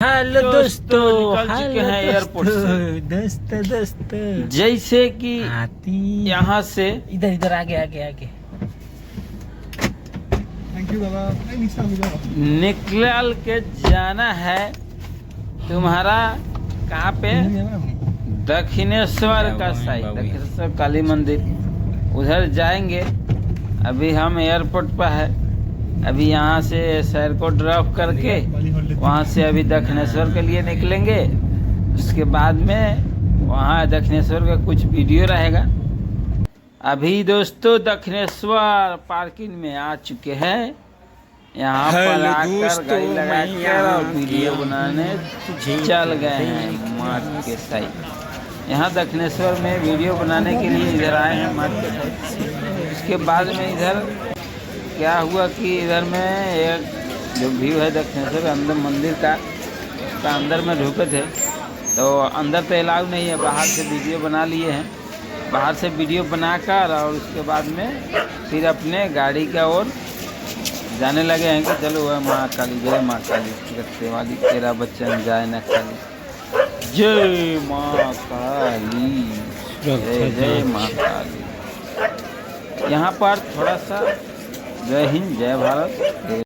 Hello दोस्तों, निकल चुके हैं एयरपोर्ट से। दोस्त जैसे कि हाथी यहाँ से इधर इधर आगे आगे आगे। थैंक यू बाबा। नहीं, नीचे आ जाओ। निकल के जाना है तुम्हारा कहाँ पे, दक्षिणेश्वर का साइड, दक्षिणेश्वर काली मंदिर, उधर जाएंगे। अभी हम एयरपोर्ट पर है, अभी यहाँ से शहर को ड्रॉप करके वहाँ से अभी दक्षिणेश्वर के लिए निकलेंगे। उसके बाद में वहाँ दक्षिणेश्वर का कुछ वीडियो रहेगा। अभी दोस्तों दक्षिणेश्वर पार्किंग में आ चुके हैं। यहाँ पर आकर गाड़ी लगाकर वीडियो बनाने चल गए हैं मार्ट के साइड। यहाँ दक्षिणेश्वर में वीडियो बनाने के लिए इधर आए हैं मार्ट के साइड। उसके बाद में इधर क्या हुआ कि इधर में एक जो व्यू है दक्षिणेश्वर अंदर मंदिर का, उसका अंदर में ढुके थे तो अंदर तो अलाउ नहीं है, बाहर से वीडियो बना लिए हैं। बाहर से वीडियो बनाकर और उसके बाद में फिर अपने गाड़ी का ओर जाने लगे हैं कि चलो वह माँ काली, जय माँ काली, रखते वाली तेरा बच्चन जाए न खाली, जय माँ काली, जय जय माँ काली। यहाँ पर थोड़ा सा जय हिंद जय भारत।